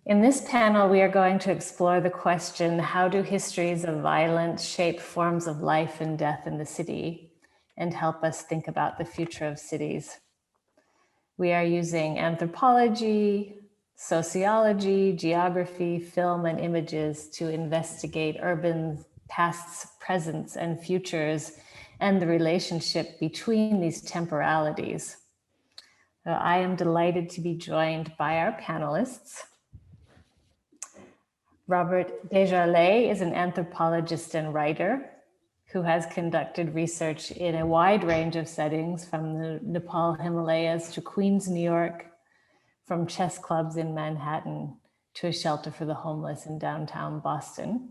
In this panel, we are going to explore the question, how do histories of violence shape forms of life and death in the city and help us think about the future of cities? We are using anthropology, sociology, geography, film, and images to investigate urban pasts, presents, and futures, and the relationship between these temporalities. So I am delighted to be joined by our panelists. Robert Desjarlais is an anthropologist and writer who has conducted research in a wide range of settings, from the Nepal Himalayas to Queens, New York, from chess clubs in Manhattan to a shelter for the homeless in downtown Boston.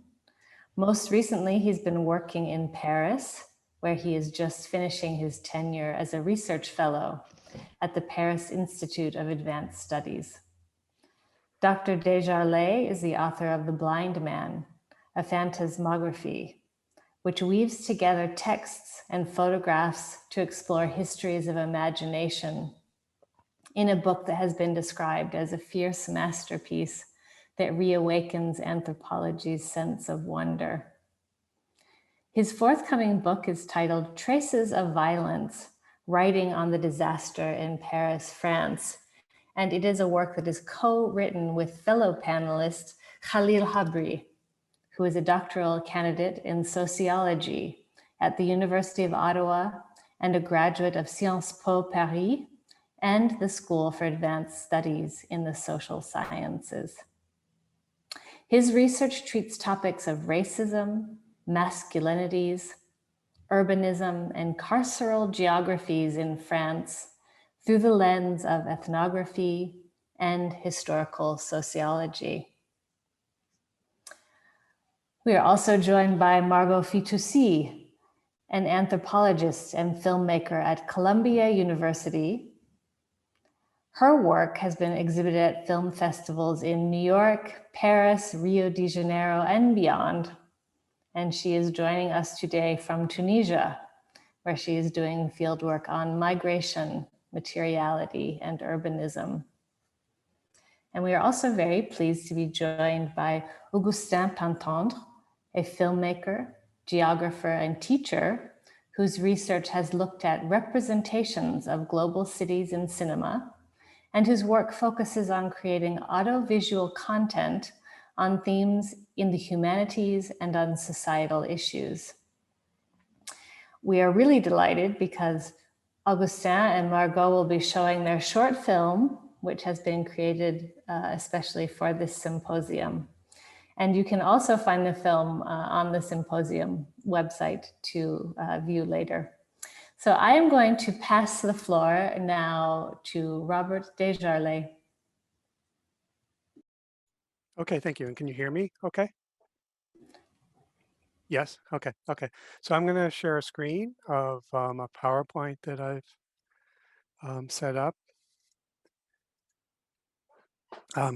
Most recently, he's been working in Paris, where he is just finishing his tenure as a research fellow at the Paris Institute of Advanced Studies. Dr. Desjarlais is the author of The Blind Man, a phantasmography, which weaves together texts and photographs to explore histories of imagination in a book that has been described as a fierce masterpiece that reawakens anthropology's sense of wonder. His forthcoming book is titled Traces of Violence, Writing on the Disaster in Paris, France, and it is a work that is co-written with fellow panelist Khalil Habrih, who is a doctoral candidate in sociology at the University of Ottawa and a graduate of Sciences Po Paris and the School for Advanced Studies in the Social Sciences. His research treats topics of racism, masculinities, urbanism, and carceral geographies in France through the lens of ethnography and historical sociology. We are also joined by Margaux Fitoussi, an anthropologist and filmmaker at Columbia University. Her work has been exhibited at film festivals in New York, Paris, Rio de Janeiro, and beyond. And she is joining us today from Tunisia, where she is doing fieldwork on migration, materiality, and urbanism. And we are also very pleased to be joined by Augustin Pintendre, a filmmaker, geographer, and teacher whose research has looked at representations of global cities in cinema, and whose work focuses on creating audiovisual content on themes in the humanities and on societal issues. We are really delighted because Augustin and Margaux will be showing their short film, which has been created especially for this symposium. And you can also find the film on the symposium website to view later. So I am going to pass the floor now to Robert Desjarlais. Okay, thank you. And can you hear me okay? Yes, okay. So I'm gonna share a screen of a PowerPoint that I've set up.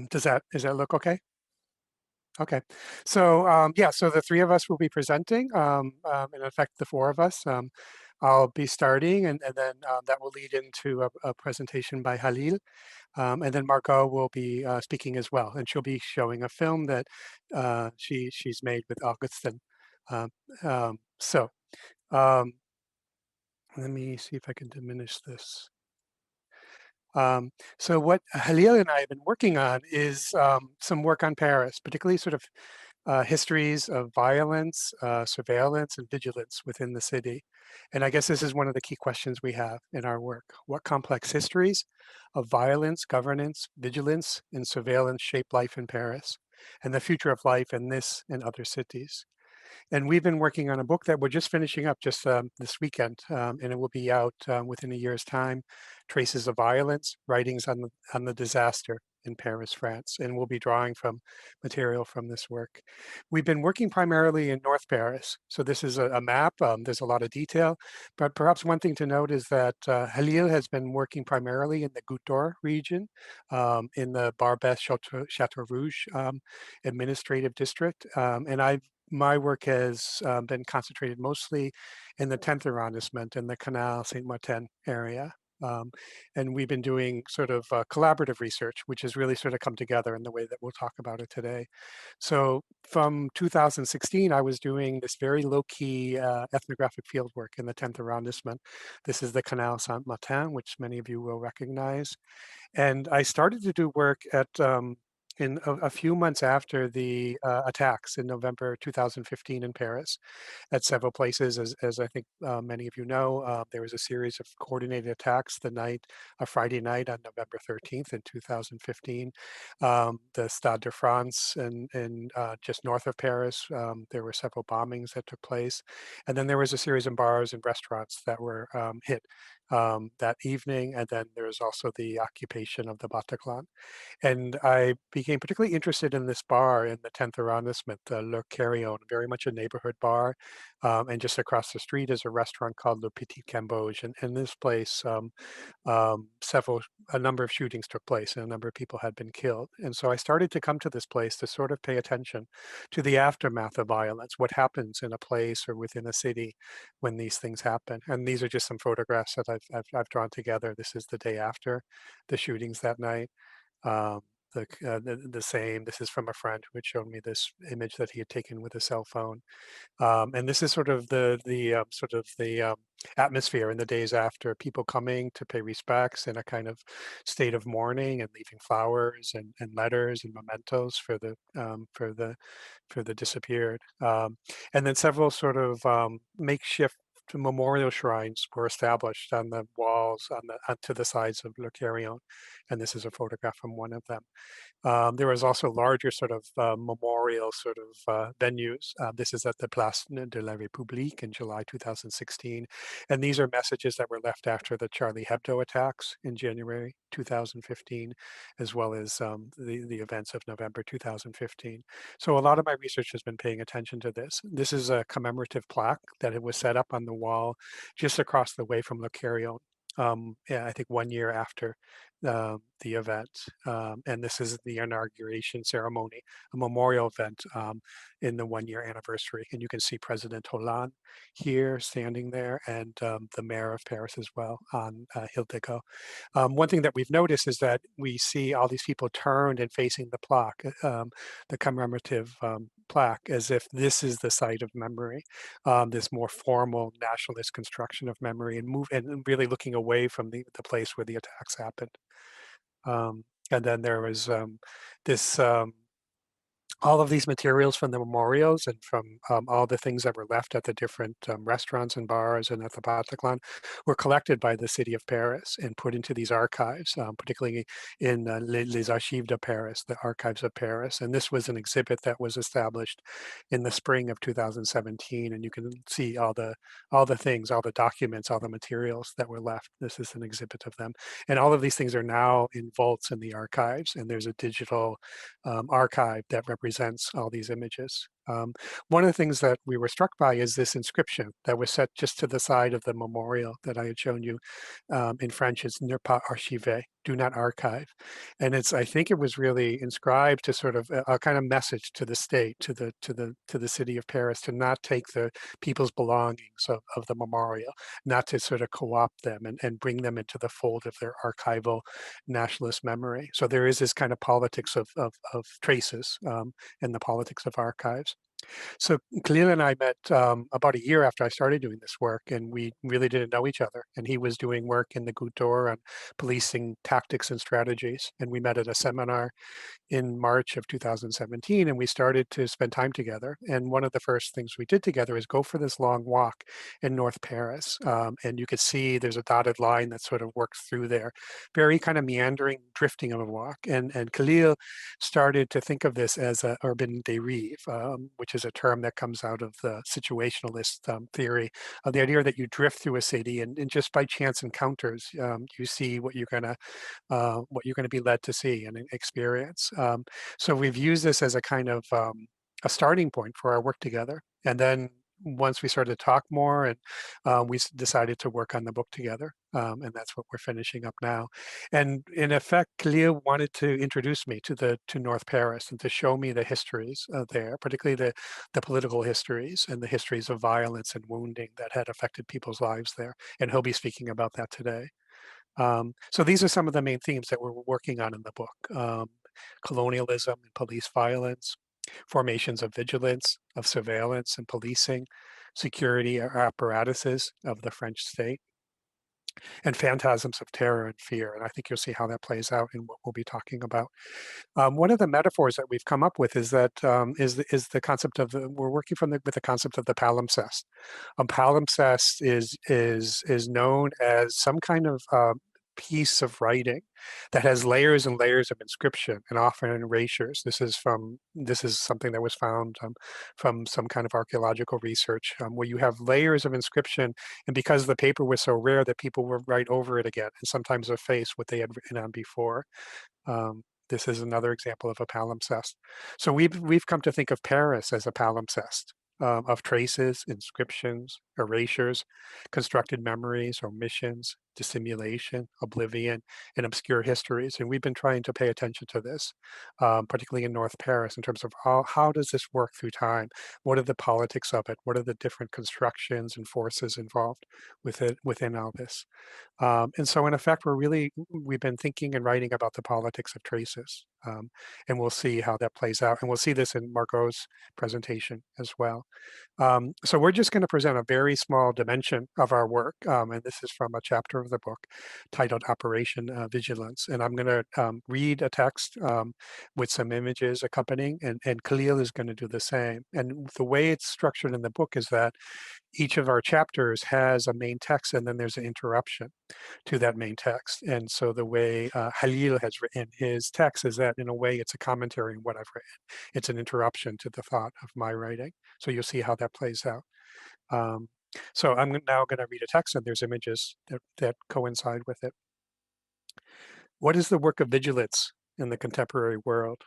Does that look okay? Okay, so yeah, so the three of us will be presenting, in effect, the four of us. I'll be starting, and then that will lead into a presentation by Khalil, and then Margaux will be speaking as well, and she'll be showing a film that she's made with Augustin. Um, so let me see if I can diminish this. So what Khalil and I have been working on is some work on Paris, particularly sort of histories of violence, surveillance, and vigilance within the city. And I guess this is one of the key questions we have in our work. What complex histories of violence, governance, vigilance, and surveillance shape life in Paris, and the future of life in this and other cities? And we've been working on a book that we're just finishing up just this weekend, and it will be out within a year's time, Traces of Violence, Writings on the Disaster in Paris, France, and we'll be drawing from material from this work. We've been working primarily in North Paris. So this is a map, there's a lot of detail, but perhaps one thing to note is that Khalil has been working primarily in the Goutte d'Or region, in the Barbès Chateau Rouge administrative district, and my work has been concentrated mostly in the 10th arrondissement in the Canal Saint-Martin area. And we've been doing sort of collaborative research, which has really sort of come together in the way that we'll talk about it today. So from 2016, I was doing this very low-key ethnographic fieldwork in the 10th arrondissement. This is the Canal Saint-Martin, which many of you will recognize. And I started to do work at in a few months after the attacks in November 2015 in Paris at several places. As I think many of you know, there was a series of coordinated attacks a Friday night on November 13th in 2015. The Stade de France and just north of Paris, there were several bombings that took place. And then there was a series of bars and restaurants that were hit that evening. And then there was also the occupation of the Bataclan. And I became particularly interested in this bar in the 10th arrondissement, Le Carillon, very much a neighborhood bar. And just across the street is a restaurant called Le Petit Cambodge. And in this place, a number of shootings took place and a number of people had been killed. And so I started to come to this place to sort of pay attention to the aftermath of violence, what happens in a place or within a city when these things happen. And these are just some photographs that I've drawn together. This is the day after the shootings that night. Um, the same, this is from a friend who had shown me this image that he had taken with a cell phone. And this is sort of the atmosphere in the days after, people coming to pay respects in a kind of state of mourning and leaving flowers and letters and mementos for the disappeared. And then several sort of makeshift memorial shrines were established on the walls to the sides of Le Carillon. And this is a photograph from one of them. There was also larger sort of memorial sort of venues. This is at the Place de la République in July 2016. And these are messages that were left after the Charlie Hebdo attacks in January 2015, as well as the events of November 2015. So a lot of my research has been paying attention to this. This is a commemorative plaque that it was set up on the wall just across the way from Le Carillon. Yeah, I think 1 year after the event. And this is the inauguration ceremony, a memorial event in the 1 year anniversary. And you can see President Hollande here standing there and the mayor of Paris as well on Hildego. One thing that we've noticed is that we see all these people turned and facing the commemorative plaque, as if this is the site of memory, this more formal nationalist construction of memory, and really looking away from the place where the attacks happened. And then there was this all of these materials from the memorials and from all the things that were left at the different restaurants and bars and at the Bataclan were collected by the city of Paris and put into these archives, particularly in Les Archives de Paris, the archives of Paris. And this was an exhibit that was established in the spring of 2017. And you can see all the things, all the documents, all the materials that were left. This is an exhibit of them. And all of these things are now in vaults in the archives. And there's a digital archive that represents all these images. One of the things that we were struck by is this inscription that was set just to the side of the memorial that I had shown you. In French, it's "Ne pas archiver," do not archive. And I think it was really inscribed to sort of a kind of message to the state, to the city of Paris, to not take the people's belongings of the memorial, not to sort of co-opt them and bring them into the fold of their archival nationalist memory. So there is this kind of politics of traces and the politics of archives. So Khalil and I met about a year after I started doing this work, and we really didn't know each other. And he was doing work in the Goutte d'Or on policing tactics and strategies. And we met at a seminar in March of 2017, and we started to spend time together. And one of the first things we did together is go for this long walk in North Paris. And you could see there's a dotted line that sort of works through there, very kind of meandering, drifting of a walk. And Khalil started to think of this as an urban dérive, which is a term that comes out of the situationalist theory of the idea that you drift through a city and just by chance encounters, you see what you're going to be led to see and experience. So we've used this as a kind of a starting point for our work together. And then once we started to talk more, and we decided to work on the book together. And that's what we're finishing up now. And in effect, Khalil wanted to introduce me to North Paris and to show me the histories there, particularly the political histories and the histories of violence and wounding that had affected people's lives there. And he'll be speaking about that today. So these are some of the main themes that we're working on in the book. Colonialism and police violence, formations of vigilance, of surveillance and policing, security apparatuses of the French state, and phantasms of terror and fear. And I think you'll see how that plays out in what we'll be talking about. One of the metaphors that we've come up with is that is the concept of we're working with the concept of the palimpsest. A palimpsest is known as some kind of piece of writing that has layers and layers of inscription and often erasures. This is something that was found from some kind of archaeological research where you have layers of inscription, and because the paper was so rare that people would write over it again and sometimes efface what they had written on before. This is another example of a palimpsest. So we've come to think of Paris as a palimpsest of traces, inscriptions, erasures, constructed memories, omissions, dissimulation, oblivion, and obscure histories. And we've been trying to pay attention to this, particularly in North Paris, in terms of how does this work through time? What are the politics of it? What are the different constructions and forces involved within all this? And so in effect, we've been thinking and writing about the politics of traces. And we'll see how that plays out. And we'll see this in Margaux' presentation as well. So we're just going to present a very small dimension of our work. And this is from a chapter of the book titled Operation Vigilance. And I'm going to read a text with some images accompanying, and Khalil is going to do the same. And the way it's structured in the book is that each of our chapters has a main text and then there's an interruption to that main text. And so the way Khalil has written his text is that in a way it's a commentary on what I've written. It's an interruption to the thought of my writing. So you'll see how that plays out. So I'm now going to read a text and there's images that coincide with it. What is the work of vigilance in the contemporary world?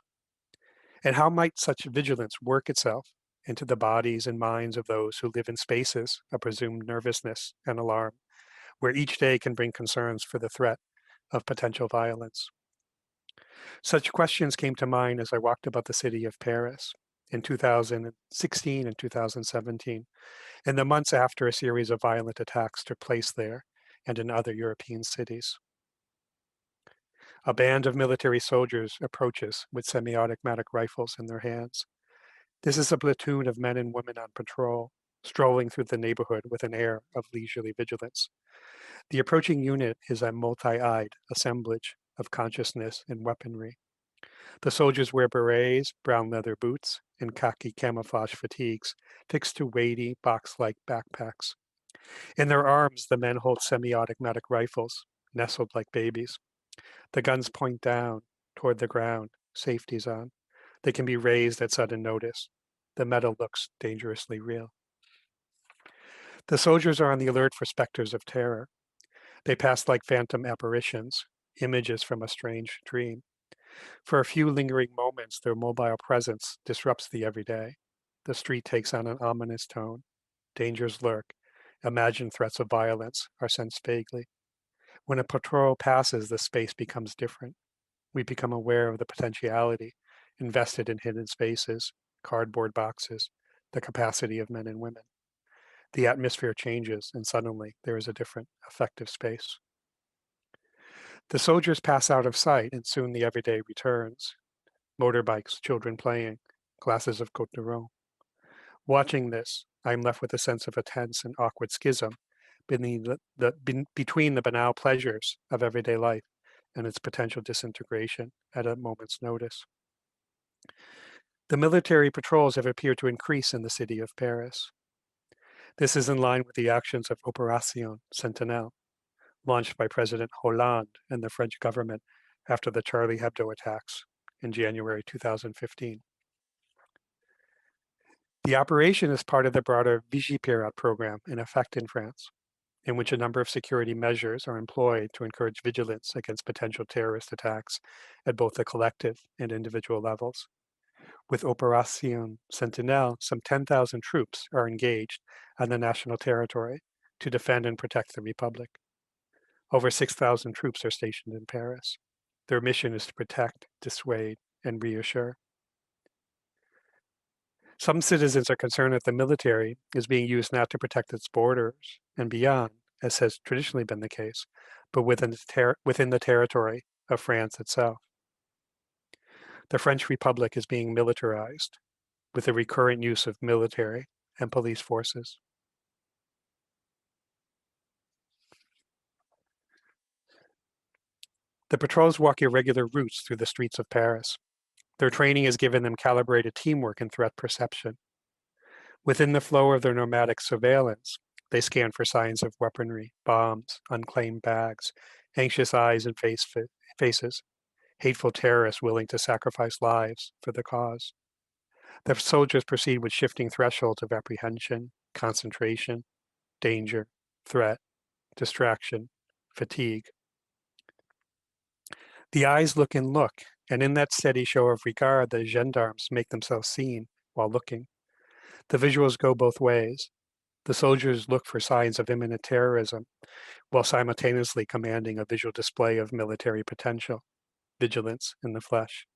And how might such vigilance work itself into the bodies and minds of those who live in spaces of presumed nervousness and alarm, where each day can bring concerns for the threat of potential violence? Such questions came to mind as I walked about the city of Paris in 2016 and 2017, in the months after a series of violent attacks took place there and in other European cities. A band of military soldiers approaches with semi-automatic rifles in their hands. This is a platoon of men and women on patrol, strolling through the neighborhood with an air of leisurely vigilance. The approaching unit is a multi-eyed assemblage of consciousness and weaponry. The soldiers wear berets, brown leather boots, and khaki camouflage fatigues fixed to weighty, box-like backpacks. In their arms, the men hold semi-automatic rifles, nestled like babies. The guns point down, toward the ground, safeties on. They can be raised at sudden notice. The metal looks dangerously real. The soldiers are on the alert for specters of terror. They pass like phantom apparitions, images from a strange dream. For a few lingering moments, their mobile presence disrupts the everyday. The street takes on an ominous tone. Dangers lurk. Imagined threats of violence are sensed vaguely. When a patrol passes, the space becomes different. We become aware of the potentiality invested in hidden spaces, cardboard boxes, the capacity of men and women. The atmosphere changes, and suddenly there is a different, effective space. The soldiers pass out of sight, and soon the everyday returns. Motorbikes, children playing, glasses of Côte d'Ivoire. Watching this, I am left with a sense of a tense and awkward schism between the banal pleasures of everyday life and its potential disintegration at a moment's notice. The military patrols have appeared to increase in the city of Paris. This is in line with the actions of Opération Sentinelle, launched by President Hollande and the French government after the Charlie Hebdo attacks in January 2015. The operation is part of the broader Vigipirate program in effect in France, in which a number of security measures are employed to encourage vigilance against potential terrorist attacks at both the collective and individual levels. With Opération Sentinelle, some 10,000 troops are engaged on the national territory to defend and protect the Republic. Over 6,000 troops are stationed in Paris. Their mission is to protect, dissuade, and reassure. Some citizens are concerned that the military is being used not to protect its borders and beyond, as has traditionally been the case, but within the territory of France itself. The French Republic is being militarized, with the recurrent use of military and police forces. The patrols walk irregular routes through the streets of Paris. Their training has given them calibrated teamwork and threat perception. Within the flow of their nomadic surveillance, they scan for signs of weaponry, bombs, unclaimed bags, anxious eyes and faces, hateful terrorists willing to sacrifice lives for the cause. The soldiers proceed with shifting thresholds of apprehension, concentration, danger, threat, distraction, fatigue. The eyes look and look, and in that steady show of regard, the gendarmes make themselves seen while looking. The visuals go both ways. The soldiers look for signs of imminent terrorism, while simultaneously commanding a visual display of military potential, vigilance in the flesh.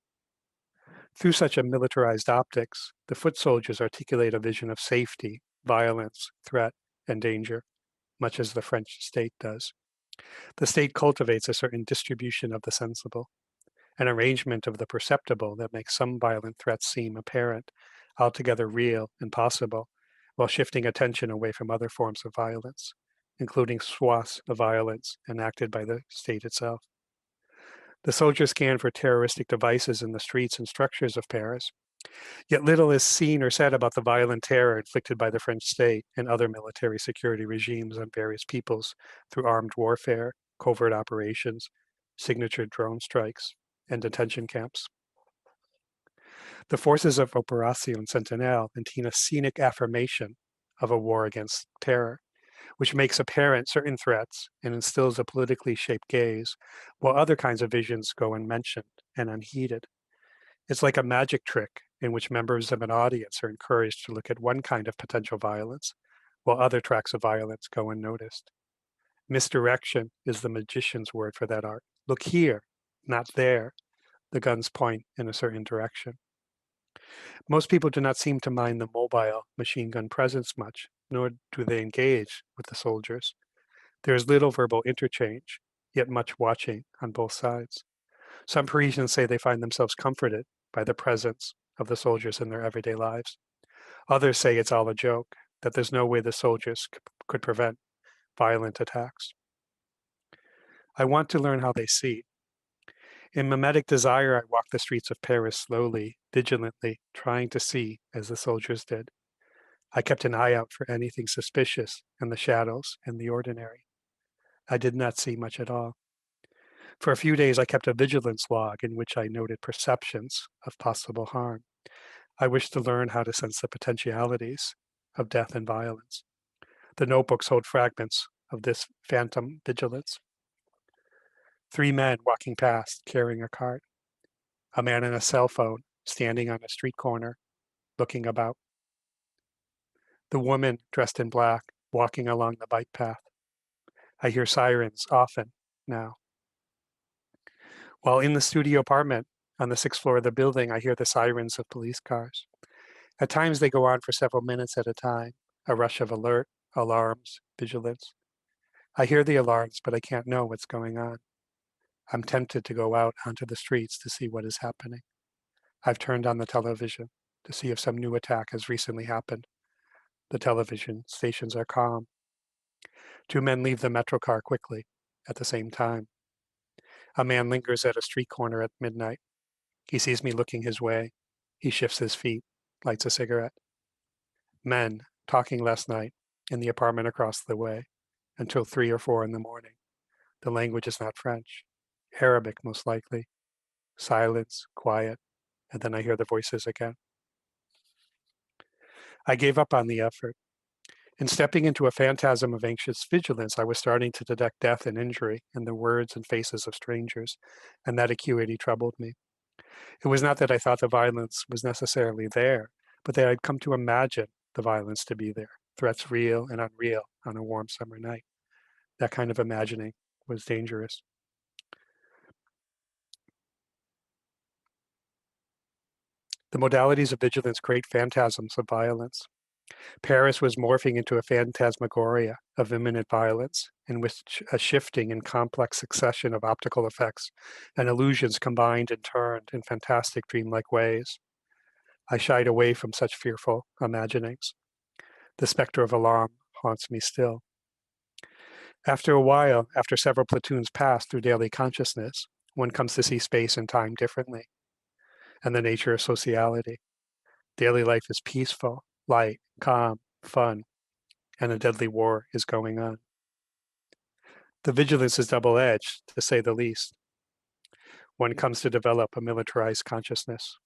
Through such a militarized optics, the foot soldiers articulate a vision of safety, violence, threat, and danger, much as the French state does. The state cultivates a certain distribution of the sensible, an arrangement of the perceptible that makes some violent threats seem apparent, altogether real and possible, while shifting attention away from other forms of violence, including swaths of violence enacted by the state itself. The soldiers scan for terroristic devices in the streets and structures of Paris, yet little is seen or said about the violent terror inflicted by the French state and other military security regimes on various peoples through armed warfare, covert operations, signature drone strikes, and detention camps. The forces of Opération Sentinelle maintain a scenic affirmation of a war against terror, which makes apparent certain threats and instills a politically shaped gaze, while other kinds of visions go unmentioned and unheeded. It's like a magic trick in which members of an audience are encouraged to look at one kind of potential violence, while other tracks of violence go unnoticed. Misdirection is the magician's word for that art. Look here, not there. The guns point in a certain direction. Most people do not seem to mind the mobile machine gun presence much, nor do they engage with the soldiers. There is little verbal interchange, yet much watching on both sides. Some Parisians say they find themselves comforted by the presence of the soldiers in their everyday lives. Others say it's all a joke, that there's no way the soldiers could prevent violent attacks. I want to learn how they see. In mimetic desire, I walk the streets of Paris slowly, vigilantly, trying to see as the soldiers did. I kept an eye out for anything suspicious in the shadows and the ordinary. I did not see much at all. For a few days, I kept a vigilance log in which I noted perceptions of possible harm. I wished to learn how to sense the potentialities of death and violence. The notebooks hold fragments of this phantom vigilance. 3 men walking past, carrying a cart. A man on a cell phone, standing on a street corner, looking about. The woman, dressed in black, walking along the bike path. I hear sirens often now. While in the studio apartment on the 6th floor of the building, I hear the sirens of police cars. At times they go on for several minutes at a time, a rush of alert, alarms, vigilance. I hear the alarms, but I can't know what's going on. I'm tempted to go out onto the streets to see what is happening. I've turned on the television to see if some new attack has recently happened. The television stations are calm. 2 men leave the metro car quickly at the same time. A man lingers at a street corner at midnight. He sees me looking his way. He shifts his feet, lights a cigarette. Men talking last night in the apartment across the way until 3 or 4 in the morning. The language is not French. Arabic, most likely. Silence, quiet, and then I hear the voices again. I gave up on the effort. In stepping into a phantasm of anxious vigilance, I was starting to detect death and injury in the words and faces of strangers, and that acuity troubled me. It was not that I thought the violence was necessarily there, but that I'd come to imagine the violence to be there, threats real and unreal on a warm summer night. That kind of imagining was dangerous. The modalities of vigilance create phantasms of violence. Paris was morphing into a phantasmagoria of imminent violence, in which a shifting and complex succession of optical effects and illusions combined and turned in fantastic dreamlike ways. I shied away from such fearful imaginings. The specter of alarm haunts me still. After a while, after several platoons pass through daily consciousness, one comes to see space and time differently, and the nature of sociality. Daily life is peaceful, light, calm, fun, and a deadly war is going on. The vigilance is double-edged, to say the least. One comes to develop a militarized consciousness.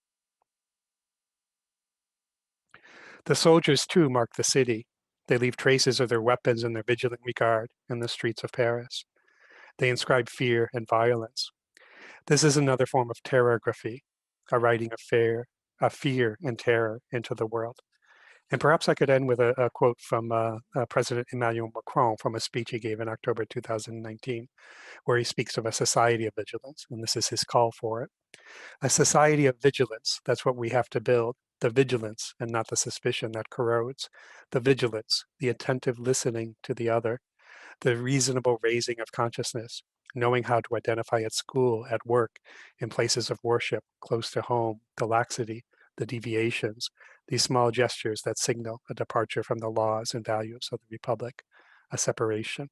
The soldiers, too, mark the city. They leave traces of their weapons and their vigilant regard in the streets of Paris. They inscribe fear and violence. This is another form of terrorography, a writing of fear and terror into the world. And perhaps I could end with a quote from President Emmanuel Macron from a speech he gave in October 2019, where he speaks of a society of vigilance, and this is his call for it. A society of vigilance, that's what we have to build, the vigilance and not the suspicion that corrodes, the vigilance, the attentive listening to the other, the reasonable raising of consciousness, knowing how to identify at school, at work, in places of worship, close to home, the laxity, the deviations, these small gestures that signal a departure from the laws and values of the Republic, a separation.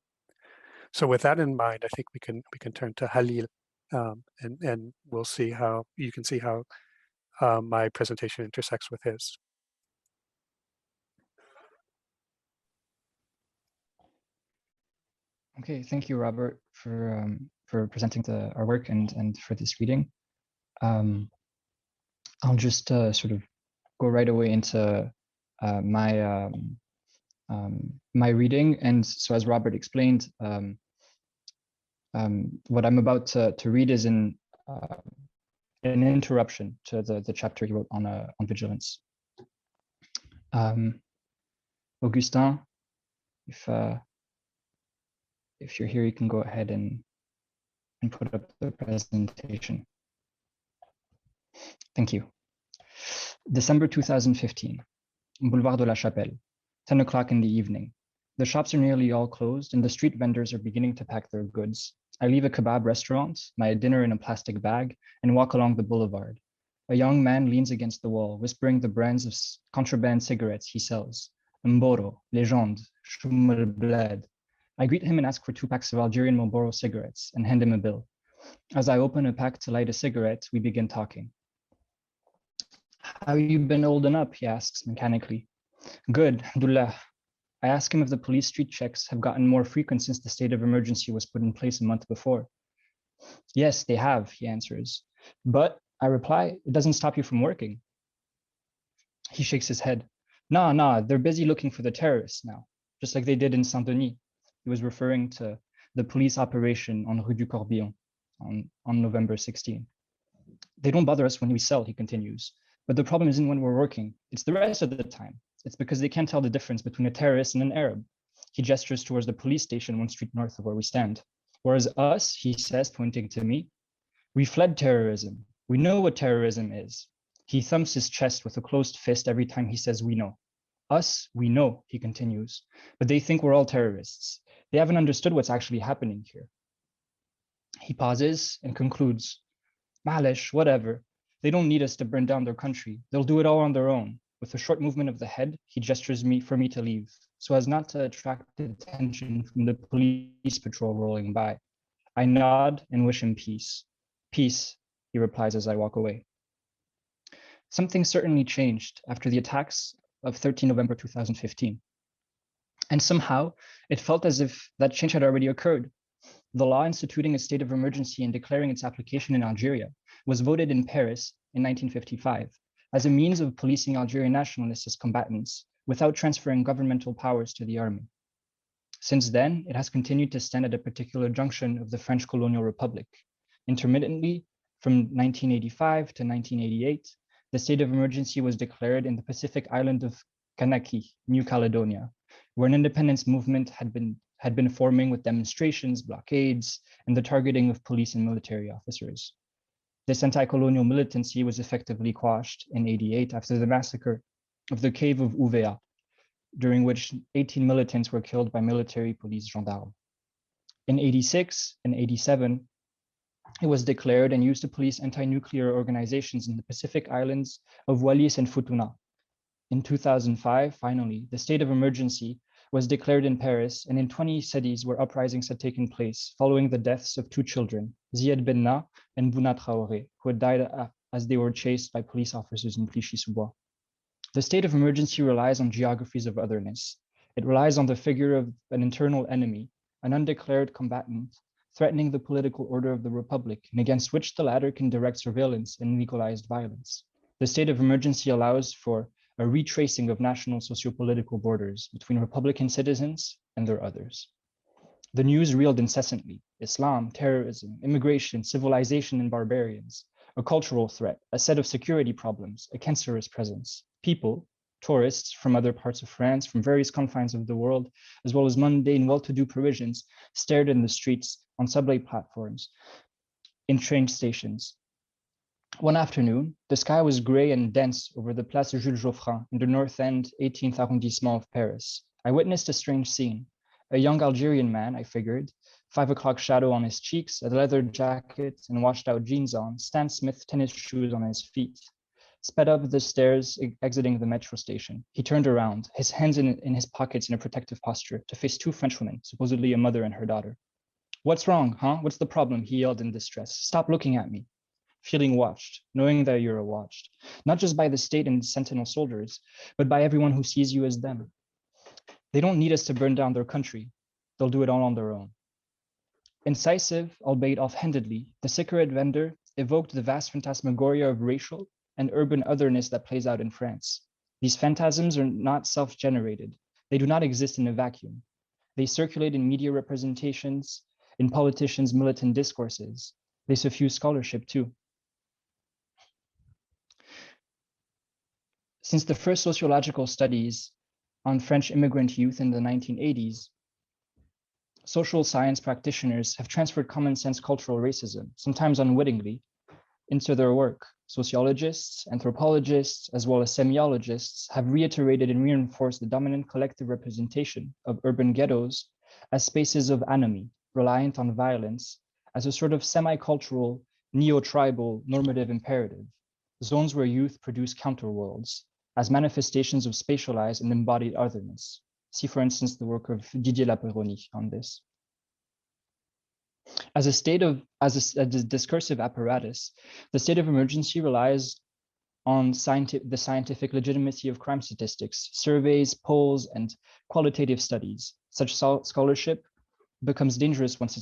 So with that in mind, I think we can turn to Khalil, and we'll see how you can see how my presentation intersects with his. Okay, thank you, Robert, for presenting our work and for this reading. I'll just sort of go right away into my my reading. And so, as Robert explained, what I'm about to read is an interruption to the chapter he wrote on vigilance. Augustin, if you're here, you can go ahead and put up the presentation. Thank you. December 2015, Boulevard de la Chapelle, 10 o'clock in the evening. The shops are nearly all closed and the street vendors are beginning to pack their goods. I leave a kebab restaurant, my dinner in a plastic bag, and walk along the boulevard. A young man leans against the wall, whispering the brands of contraband cigarettes he sells. Mboro, Legende, Shumel Bled. I greet him and ask for 2 packs of Algerian Marlboro cigarettes and hand him a bill. As I open a pack to light a cigarette, we begin talking. How you been holding up, he asks mechanically. Good, alhamdulillah. I ask him if the police street checks have gotten more frequent since the state of emergency was put in place a month before. Yes, they have, he answers. But, I reply, it doesn't stop you from working. He shakes his head. Nah, they're busy looking for the terrorists now, just like they did in Saint-Denis. He was referring to the police operation on Rue du Corbillon on November 16. They don't bother us when we sell, he continues. But the problem isn't when we're working, it's the rest of the time. It's because they can't tell the difference between a terrorist and an Arab. He gestures towards the police station 1 street north of where we stand. Whereas us, he says, pointing to me, we fled terrorism. We know what terrorism is. He thumps his chest with a closed fist every time he says we know. Us, we know, he continues, but they think we're all terrorists. They haven't understood what's actually happening here. He pauses and concludes, Malish, whatever. They don't need us to burn down their country. They'll do it all on their own. With a short movement of the head, he gestures for me to leave, so as not to attract attention from the police patrol rolling by. I nod and wish him peace. Peace, he replies as I walk away. Something certainly changed after the attacks of 13 November 2015. And somehow, it felt as if that change had already occurred. The law instituting a state of emergency and declaring its application in Algeria was voted in Paris in 1955 as a means of policing Algerian nationalists as combatants without transferring governmental powers to the army. Since then, it has continued to stand at a particular junction of the French colonial republic. Intermittently, from 1985 to 1988, the state of emergency was declared in the Pacific island of Kanaki, New Caledonia, where an independence movement had been forming with demonstrations, blockades, and the targeting of police and military officers. This anti-colonial militancy was effectively quashed in '88 after the massacre of the cave of Ouvea, during which 18 militants were killed by military police gendarmes. In 86 and 87, it was declared and used to police anti-nuclear organizations in the Pacific islands of Wallis and Futuna. In 2005, finally, the state of emergency was declared in Paris, and in 20 cities where uprisings had taken place following the deaths of 2 children, Ziad Benna and Bouna Traoré, who had died as they were chased by police officers in Clichy-sous-Bois. The state of emergency relies on geographies of otherness. It relies on the figure of an internal enemy, an undeclared combatant, threatening the political order of the republic, and against which the latter can direct surveillance and legalized violence. The state of emergency allows for a retracing of national socio-political borders between Republican citizens and their others. The news reeled incessantly: Islam, terrorism, immigration, civilization, and barbarians, a cultural threat, a set of security problems, a cancerous presence. People, tourists from other parts of France, from various confines of the world, as well as mundane, well-to-do Parisians, stared in the streets, on subway platforms, in train stations. One afternoon, the sky was gray and dense over the Place Jules Geoffrin in the North End 18th arrondissement of Paris. I witnessed a strange scene. A young Algerian man, I figured, 5 o'clock shadow on his cheeks, a leather jacket and washed out jeans on, Stan Smith tennis shoes on his feet, sped up the stairs exiting the metro station. He turned around, his hands in his pockets in a protective posture, to face 2 French women, supposedly a mother and her daughter. "What's wrong, huh? What's the problem?" he yelled in distress. "Stop looking at me." Feeling watched, knowing that you're watched, not just by the state and sentinel soldiers, but by everyone who sees you as them. They don't need us to burn down their country. They'll do it all on their own. Incisive, albeit offhandedly, the cigarette vendor evoked the vast phantasmagoria of racial and urban otherness that plays out in France. These phantasms are not self-generated. They do not exist in a vacuum. They circulate in media representations, in politicians' militant discourses. They suffuse scholarship too. Since the first sociological studies on French immigrant youth in the 1980s, social science practitioners have transferred common sense cultural racism, sometimes unwittingly, into their work. Sociologists, anthropologists, as well as semiologists have reiterated and reinforced the dominant collective representation of urban ghettos as spaces of anomie, reliant on violence, as a sort of semi-cultural, neo-tribal normative imperative, zones where youth produce counterworlds, as manifestations of spatialized and embodied otherness. See, for instance, the work of Didier Lapéronie on this. As a discursive apparatus, the state of emergency relies on the scientific legitimacy of crime statistics, surveys, polls, and qualitative studies. Such scholarship becomes dangerous once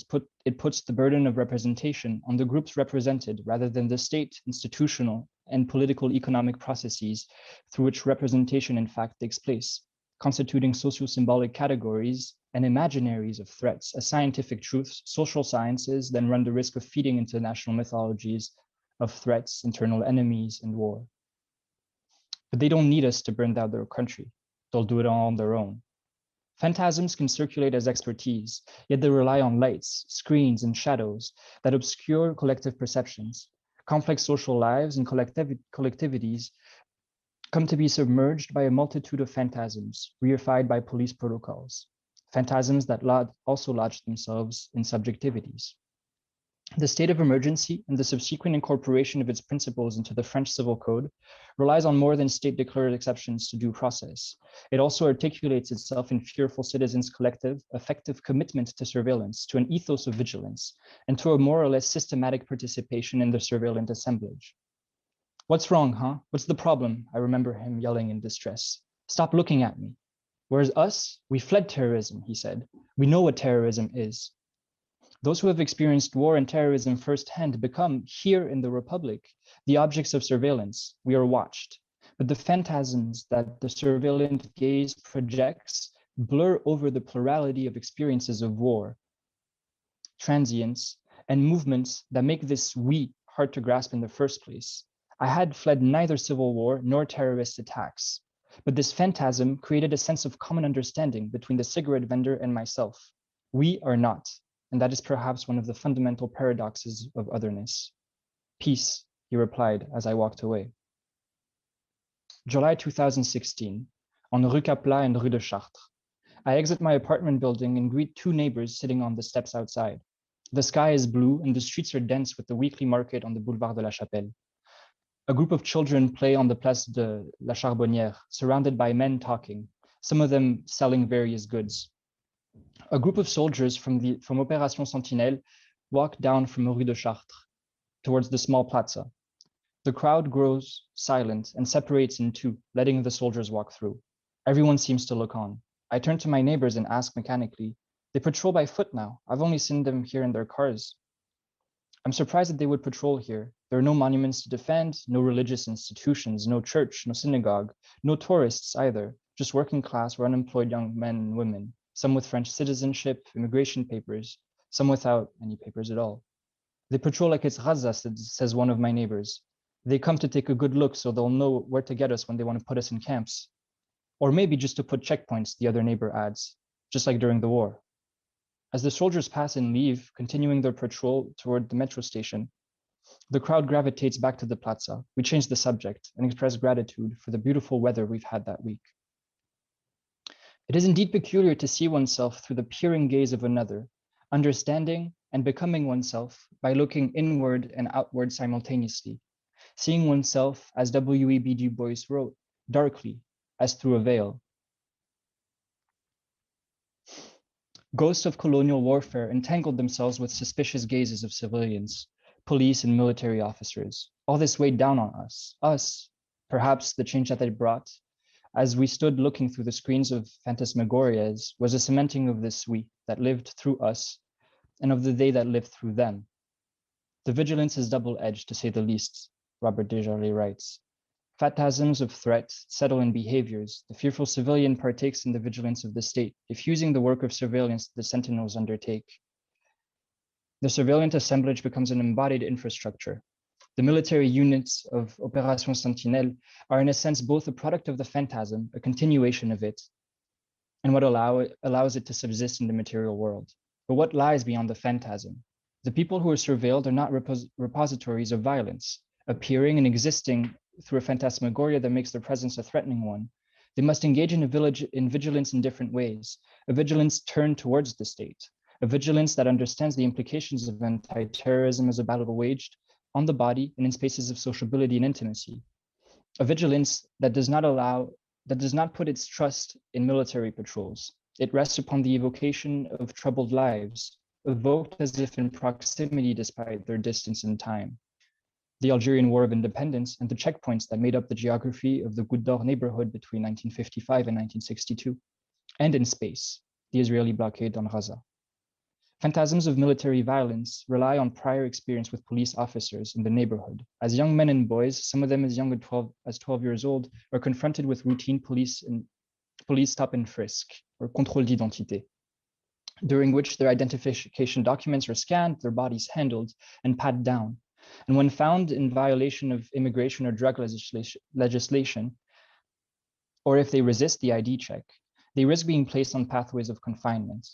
it puts the burden of representation on the groups represented rather than the state, institutional, and political economic processes through which representation in fact takes place, constituting socio-symbolic categories and imaginaries of threats as scientific truths. Social sciences then run the risk of feeding into national mythologies of threats, internal enemies, and war. But they don't need us to burn down their country. They'll do it all on their own. Phantasms can circulate as expertise, yet they rely on lights, screens, and shadows that obscure collective perceptions. Complex social lives and collectivities come to be submerged by a multitude of phantasms, reified by police protocols. Phantasms that also lodge themselves in subjectivities. The state of emergency and the subsequent incorporation of its principles into the French Civil Code relies on more than state-declared exceptions to due process. It also articulates itself in fearful citizens' collective, effective commitment to surveillance, to an ethos of vigilance, and to a more or less systematic participation in the surveillance assemblage. "What's wrong, huh? What's the problem?" I remember him yelling in distress. "Stop looking at me." "Whereas us, we fled terrorism," he said. "We know what terrorism is." Those who have experienced war and terrorism firsthand become, here in the Republic, the objects of surveillance. We are watched. But the phantasms that the surveillance gaze projects blur over the plurality of experiences of war, transience, and movements that make this we hard to grasp in the first place. I had fled neither civil war nor terrorist attacks, but this phantasm created a sense of common understanding between the cigarette vendor and myself. We are not. And that is perhaps one of the fundamental paradoxes of otherness. "Peace," he replied as I walked away. July 2016, on Rue Capla and Rue de Chartres. I exit my apartment building and greet two neighbors sitting on the steps outside. The sky is blue and the streets are dense with the weekly market on the Boulevard de la Chapelle. A group of children play on the Place de la Charbonnière, surrounded by men talking, some of them selling various goods. A group of soldiers from Opération Sentinelle walk down from Rue de Chartres towards the small plaza. The crowd grows silent and separates in two, letting the soldiers walk through. Everyone seems to look on. I turn to my neighbors and ask mechanically, they patrol by foot now. I've only seen them here in their cars. I'm surprised that they would patrol here. There are no monuments to defend, no religious institutions, no church, no synagogue, no tourists either, just working class or unemployed young men and women, some with French citizenship, immigration papers, some without any papers at all. They patrol like it's Gaza, says one of my neighbors. They come to take a good look so they'll know where to get us when they want to put us in camps. Or maybe just to put checkpoints, the other neighbor adds, just like during the war. As the soldiers pass and leave, continuing their patrol toward the metro station, the crowd gravitates back to the plaza. We change the subject and express gratitude for the beautiful weather we've had that week. It is indeed peculiar to see oneself through the peering gaze of another, understanding and becoming oneself by looking inward and outward simultaneously, seeing oneself, as W.E.B. Du Bois wrote, darkly, as through a veil. Ghosts of colonial warfare entangled themselves with suspicious gazes of civilians, police and military officers. All this weighed down on us, perhaps the change that they brought, as we stood looking through the screens of phantasmagorias, was a cementing of this we that lived through us and of the they that lived through them. The vigilance is double-edged, to say the least, Robert Desjarlais writes. Phantasms of threat settle in behaviors. The fearful civilian partakes in the vigilance of the state, diffusing the work of surveillance the sentinels undertake. The surveillance assemblage becomes an embodied infrastructure. The military units of Opération Sentinelle are in a sense both a product of the phantasm, a continuation of it, and what allows it to subsist in the material world. But what lies beyond the phantasm? The people who are surveilled are not repositories of violence, appearing and existing through a phantasmagoria that makes their presence a threatening one. They must engage in vigilance in different ways, a vigilance turned towards the state, a vigilance that understands the implications of anti-terrorism as a battle waged on the body and in spaces of sociability and intimacy, a vigilance that does not put its trust in military patrols. It rests upon the evocation of troubled lives, evoked as if in proximity despite their distance in time. The Algerian War of Independence and the checkpoints that made up the geography of the Goutte d'Or neighborhood between 1955 and 1962, and in space, the Israeli blockade on Gaza. Phantasms of military violence rely on prior experience with police officers in the neighborhood. As young men and boys, some of them as young as 12 years old, are confronted with routine police stop and frisk, or contrôle d'identité, during which their identification documents are scanned, their bodies handled, and pat down. And when found in violation of immigration or drug legislation, or if they resist the ID check, they risk being placed on pathways of confinement.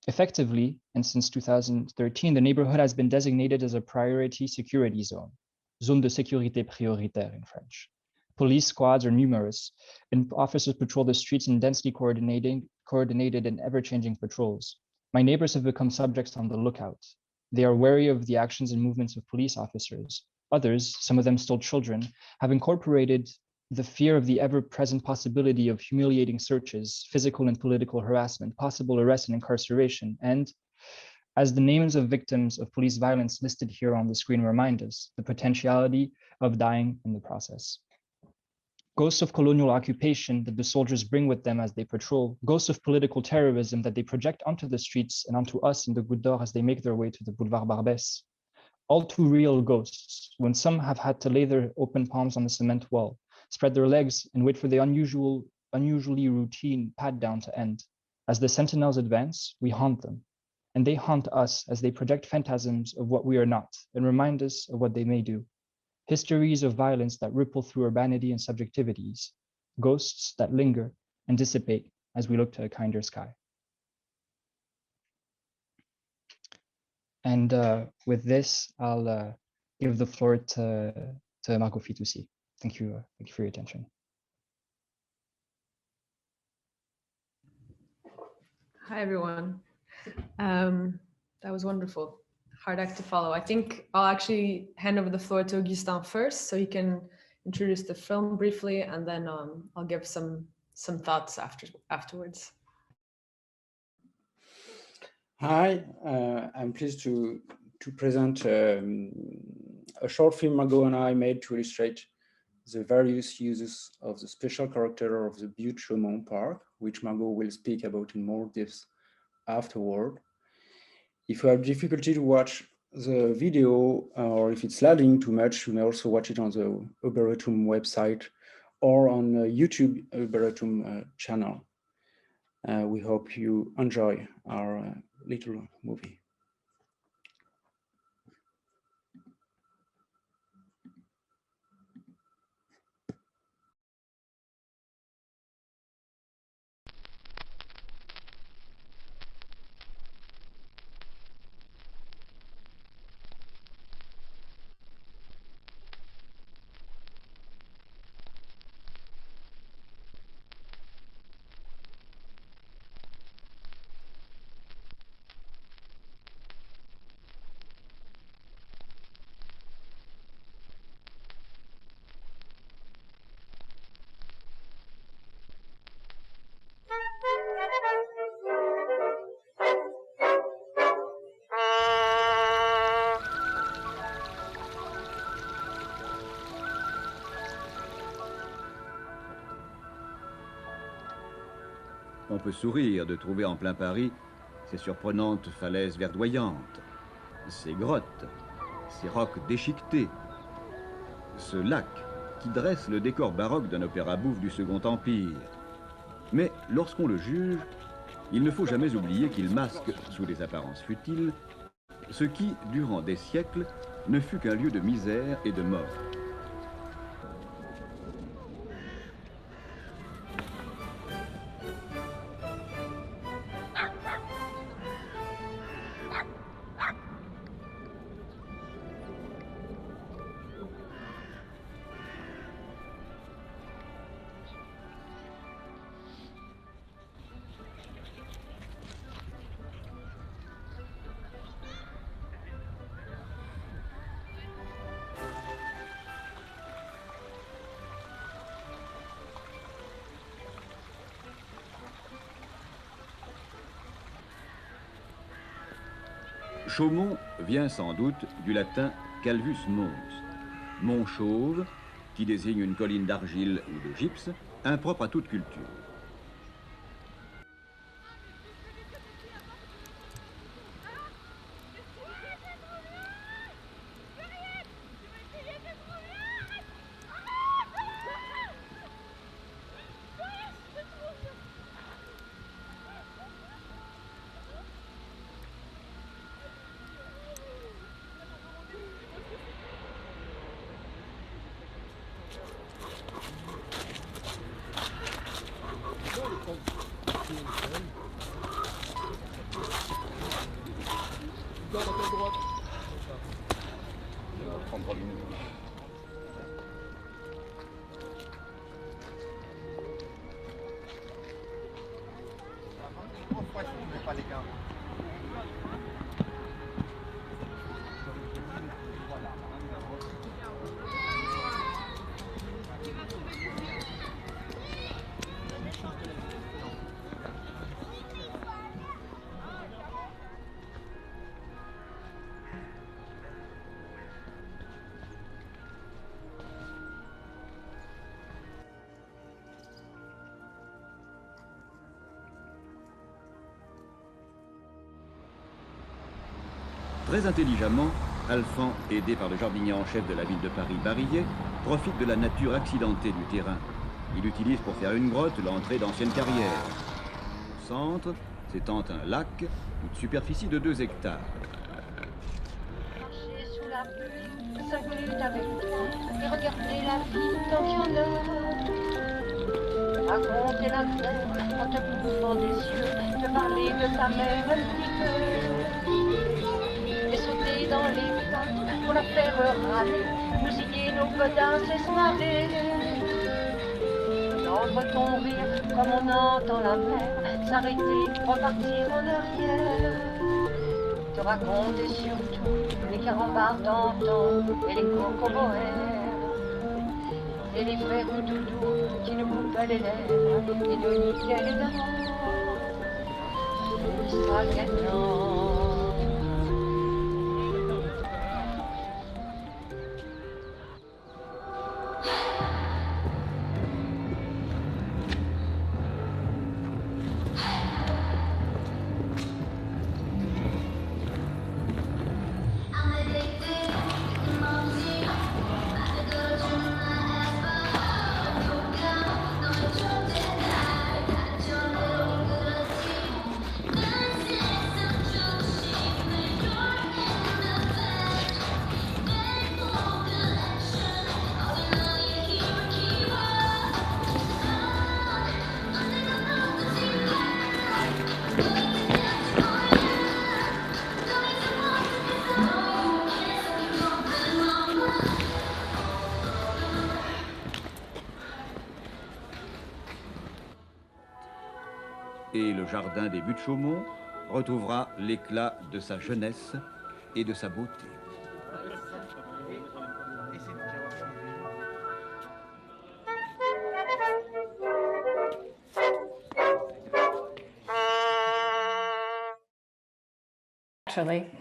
Effectively, and since 2013, the neighborhood has been designated as a priority security zone, zone de sécurité prioritaire in French. Police squads are numerous, and officers patrol the streets in densely coordinated and ever-changing patrols. My neighbors have become subjects on the lookout. They are wary of the actions and movements of police officers. Others, some of them still children, have incorporated the fear of the ever-present possibility of humiliating searches, physical and political harassment, possible arrest and incarceration, and, as the names of victims of police violence listed here on the screen remind us, the potentiality of dying in the process. Ghosts of colonial occupation that the soldiers bring with them as they patrol, ghosts of political terrorism that they project onto the streets and onto us in the Goutte d'Or as they make their way to the Boulevard Barbès. All too real ghosts, when some have had to lay their open palms on the cement wall, spread their legs and wait for the unusually routine pat down to end. As the sentinels advance, we haunt them, and they haunt us as they project phantasms of what we are not and remind us of what they may do. Histories of violence that ripple through urbanity and subjectivities, ghosts that linger and dissipate as we look to a kinder sky. And with this, I'll give the floor to Margaux Fitoussi. Thank you for your attention. Hi, everyone. That was wonderful. Hard act to follow. I think I'll actually hand over the floor to Augustin first, so he can introduce the film briefly, and then I'll give some thoughts afterwards. Hi, I'm pleased to present a short film Margaux and I made to illustrate the various uses of the special character of the Butte-Chaumont Park, which Margaux will speak about in more depth afterward. If you have difficulty to watch the video, or if it's lagging too much, you may also watch it on the Arboretum website or on the YouTube Arboretum channel. We hope you enjoy our little movie. On peut sourire de trouver en plein Paris ces surprenantes falaises verdoyantes, ces grottes, ces rocs déchiquetés, ce lac qui dresse le décor baroque d'un opéra bouffe du Second Empire. Mais lorsqu'on le juge, il ne faut jamais oublier qu'il masque, sous des apparences futiles, ce qui, durant des siècles, ne fut qu'un lieu de misère et de mort. Chaumont vient sans doute du latin calvus mons, mont chauve, qui désigne une colline d'argile ou de gypse, impropre à toute culture. Très intelligemment, Alphand, aidé par le jardinier en chef de la ville de Paris, Barillet, profite de la nature accidentée du terrain. Il utilise pour faire une grotte l'entrée d'anciennes carrières. Au centre s'étend un lac, d'une superficie de 2 hectares. Marcher sous la pluie, 5 minutes avec toi, et regarder la vie tant qu'il y en a. Raconter la mer en te bouffant des yeux, te parler de ta mère un petit peu. Et sauter dans les pattes pour la faire râler, musiller nos godins et se marrer. Entendre ton rire comme on entend la mer, s'arrêter, repartir en arrière. Te raconter surtout les carambars d'antan et les cocoboères. Et les frères doudous qui nous coupaient les lèvres et nous niquaient les dents. Ce sera gagnant. Et le jardin des Buttes-Chaumont retrouvera l'éclat de sa jeunesse et de sa beauté. Actually,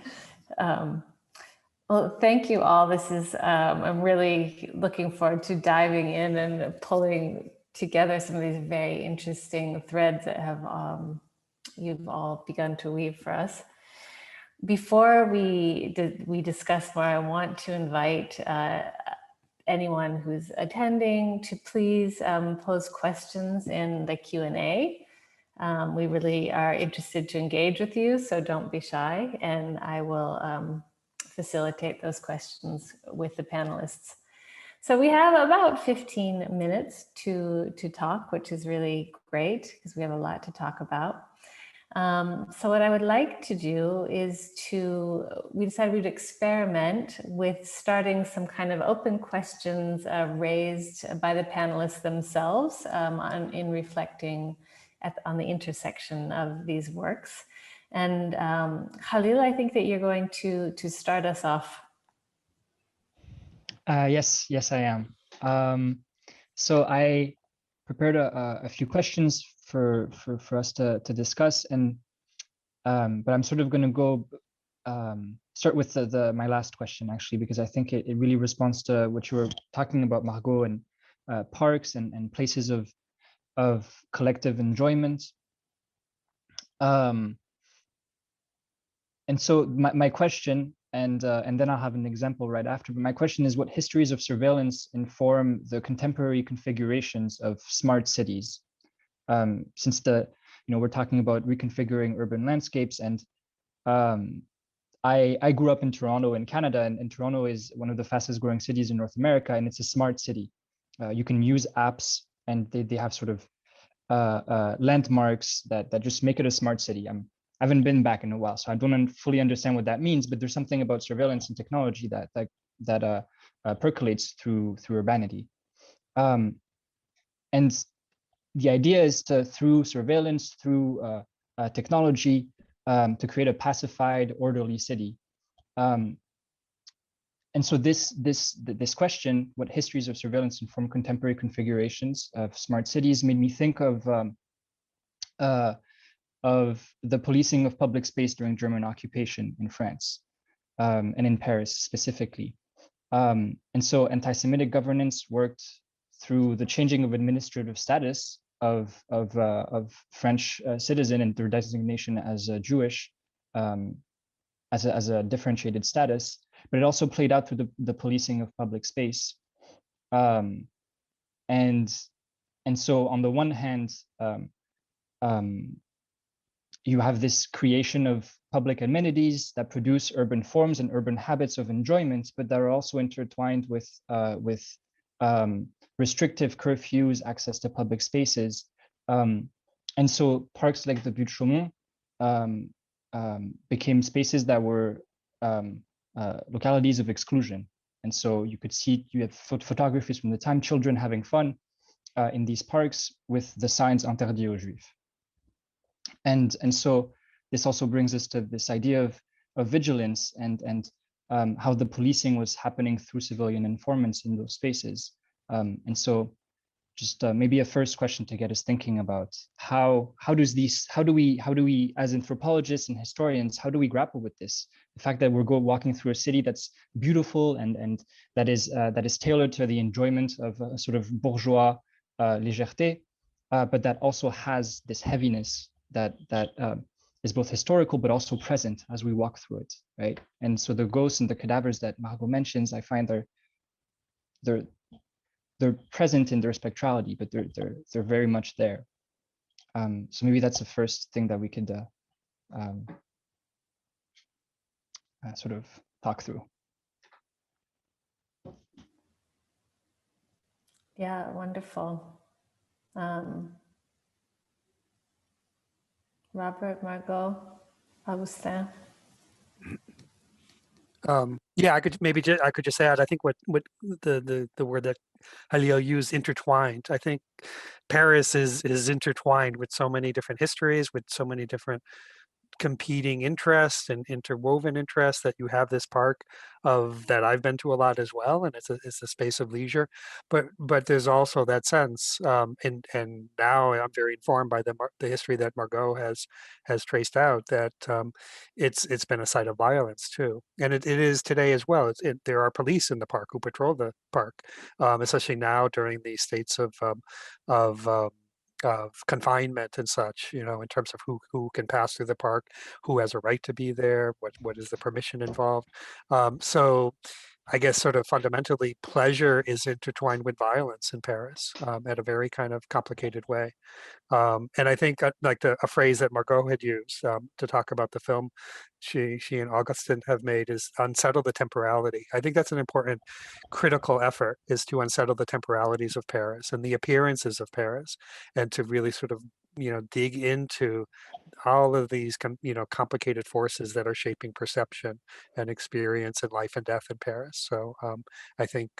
well, thank you all. This is, I'm really looking forward to diving in and pulling together some of these very interesting threads that have you've all begun to weave for us. Before we discuss more, I want to invite anyone who's attending to please pose questions in the Q&A. We really are interested to engage with you, so don't be shy, and I will facilitate those questions with the panelists. So we have about 15 minutes to talk, which is really great because we have a lot to talk about. So what I would like to do is we decided we'd experiment with starting some kind of open questions raised by the panelists themselves in reflecting on the intersection of these works. And Khalil, I think that you're going to start us off. Yes, I am. So I prepared a few questions for us to discuss, and but I'm sort of going to go start with my last question actually, because I think it really responds to what you were talking about, Margaux, and parks and places of collective enjoyment. And so my question, and then I'll have an example right after, but my question is, what histories of surveillance inform the contemporary configurations of smart cities? Since we're talking about reconfiguring urban landscapes, and I grew up in Toronto in Canada, and Toronto is one of the fastest growing cities in North America, and it's a smart city. You can use apps, and they have sort of landmarks that just make it a smart city. I haven't been back in a while, so I don't fully understand what that means, but there's something about surveillance and technology that percolates through urbanity. And the idea is through surveillance, through technology, to create a pacified, orderly city. And so this question, what histories of surveillance inform contemporary configurations of smart cities, made me think of the policing of public space during German occupation in France, and in Paris specifically. And so anti-Semitic governance worked through the changing of administrative status of French citizen and their designation as Jewish, as a differentiated status, but it also played out through the policing of public space. And so on the one hand, you have this creation of public amenities that produce urban forms and urban habits of enjoyment, but that are also intertwined with restrictive curfews, access to public spaces. And so parks like the Buttes-Chaumont became spaces that were localities of exclusion. And so you have photographies from the time, children having fun in these parks with the signs interdits aux Juifs. And so this also brings us to this idea of vigilance and how the policing was happening through civilian informants in those spaces. And so just maybe a first question to get us thinking about how do we as anthropologists and historians, how do we grapple with this? The fact that we're walking through a city that's beautiful and that is tailored to the enjoyment of a sort of bourgeois légèreté, but that also has this heaviness that is both historical but also present as we walk through it, right? And so the ghosts and the cadavers that Margaux mentions, I find they're present in their spectrality, but they're very much there. So maybe that's the first thing that we could sort of talk through. Yeah, wonderful. Robert, Margaux, Augustin. Yeah, I could just add, I think what the word that Khalil used, intertwined. I think Paris is intertwined with so many different histories, with so many different competing interests and interwoven interests, that you have this park that I've been to a lot as well, and it's a space of leisure, but there's also that sense, and now I'm very informed by the history that Margaux has traced out, that it's been a site of violence too, and it is today as well. There are police in the park who patrol the park, especially now during these states of confinement and such, in terms of who can pass through the park, who has a right to be there, what is the permission involved. So I guess sort of fundamentally, pleasure is intertwined with violence in Paris, at a very kind of complicated way. And I think like a phrase that Margaux had used to talk about the film she and Augustin have made is unsettle the temporality. I think that's an important critical effort, is to unsettle the temporalities of Paris and the appearances of Paris, and to really sort of dig into all of these complicated forces that are shaping perception and experience and life and death in Paris. So I think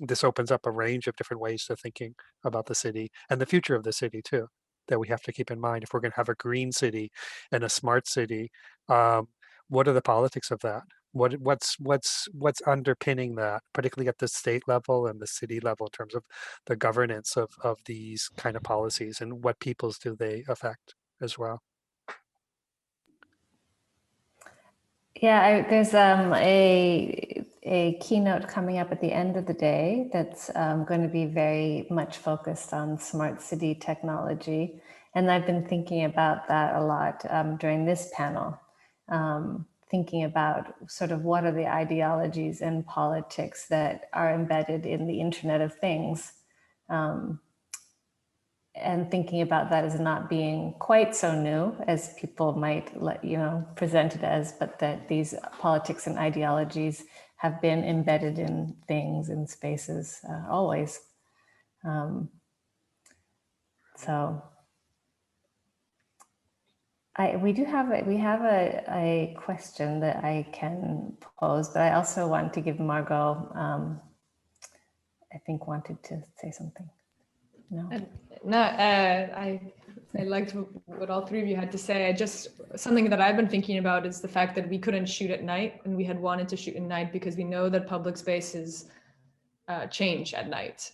this opens up a range of different ways of thinking about the city and the future of the city too, that we have to keep in mind. If we're going to have a green city and a smart city, what are the politics of that? What's underpinning that, particularly at the state level and the city level, in terms of the governance of these kind of policies, and what peoples do they affect as well? Yeah, there's a keynote coming up at the end of the day that's going to be very much focused on smart city technology. And I've been thinking about that a lot during this panel, thinking about sort of what are the ideologies and politics that are embedded in the Internet of Things. And thinking about that as not being quite so new as people might present it as, but that these politics and ideologies have been embedded in things and spaces always. So we have a question that I can pose, but I also want to give Margaux, I think, wanted to say something. No, I liked what all three of you had to say. Something that I've been thinking about is the fact that we couldn't shoot at night, and we had wanted to shoot at night because we know that public spaces change at night.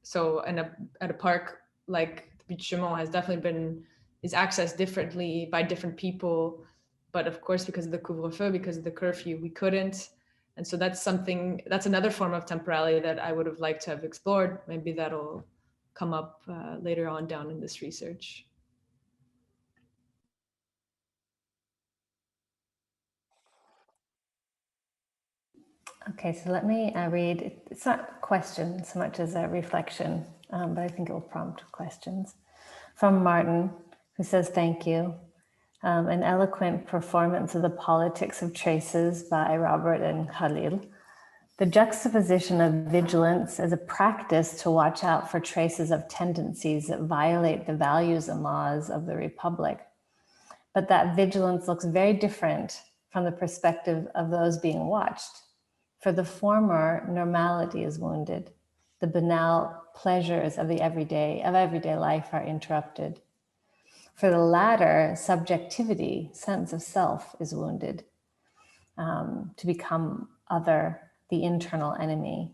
So at a park like the Beach Chaumont has definitely is accessed differently by different people, but of course because of the couvre-feu, because of the curfew, we couldn't. And so that's another form of temporality that I would have liked to have explored. Maybe that'll come up later on down in this research. Okay, so let me read. It's not a question so much as a reflection, but I think it will prompt questions. From Martin, who says, thank you. An eloquent performance of the politics of traces by Robert and Khalil. The juxtaposition of vigilance as a practice to watch out for traces of tendencies that violate the values and laws of the Republic. But that vigilance looks very different from the perspective of those being watched. For the former, normality is wounded. The banal pleasures of everyday life are interrupted. For the latter, subjectivity, sense of self, is wounded. To become other, the internal enemy.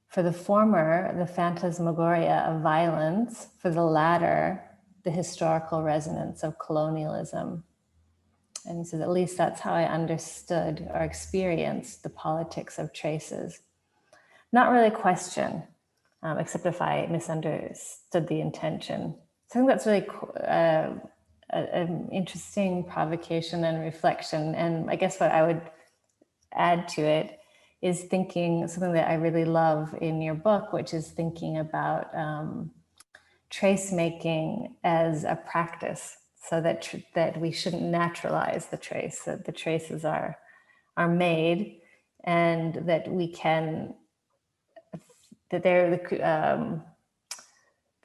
For the former, the phantasmagoria of violence. For the latter, the historical resonance of colonialism. And he says, at least that's how I understood or experienced the politics of traces. Not really a question, except if I misunderstood the intention. So I think that's really an interesting provocation and reflection. And I guess what I would add to it is thinking something that I really love in your book, which is thinking about trace making as a practice, so that we shouldn't naturalize the trace, that the traces are made, and that we can, that they're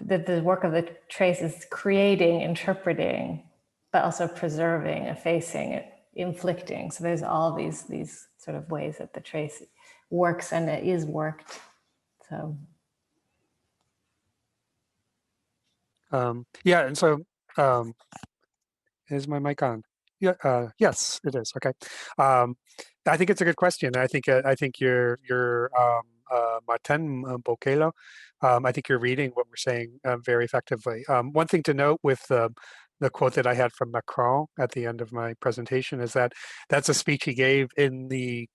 that the work of the trace is creating, interpreting, but also preserving, effacing, inflicting. So there's all these sort of ways that the trace works and it is worked. So. Yeah, and so is my mic on? Yeah, yes, it is. Okay. I think it's a good question. I think your Martin Bokelo, I think you're reading what we're saying very effectively. One thing to note with the quote that I had from Macron at the end of my presentation is that that's a speech he gave in the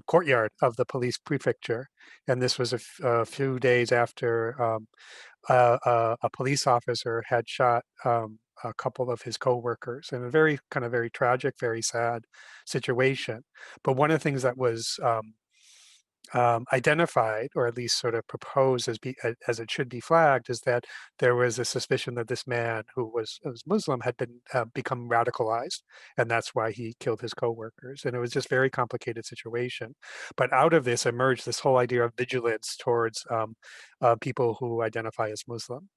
courtyard of the police prefecture, and this was a few days after a police officer had shot a couple of his co-workers in a very tragic, very sad situation. But one of the things that was identified, or at least sort of proposed as it should be flagged, is that there was a suspicion that this man who was Muslim had been become radicalized, and that's why he killed his co-workers. And it was just a very complicated situation. But out of this emerged this whole idea of vigilance towards people who identify as Muslim,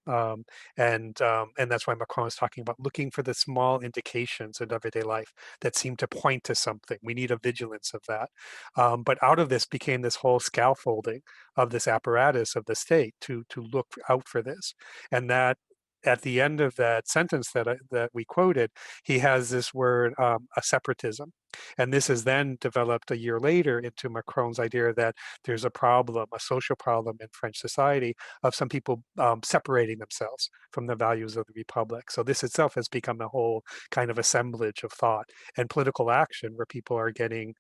and that's why Macron is talking about looking for the small indications in everyday life that seem to point to something. We need a vigilance of that. But out of this became this whole scaffolding of this apparatus of the state to look out for this. And that at the end of that sentence that we quoted, he has this word, a separatism. And this is then developed a year later into Macron's idea that there's a problem, a social problem in French society of some people separating themselves from the values of the Republic. So this itself has become a whole kind of assemblage of thought and political action where people are getting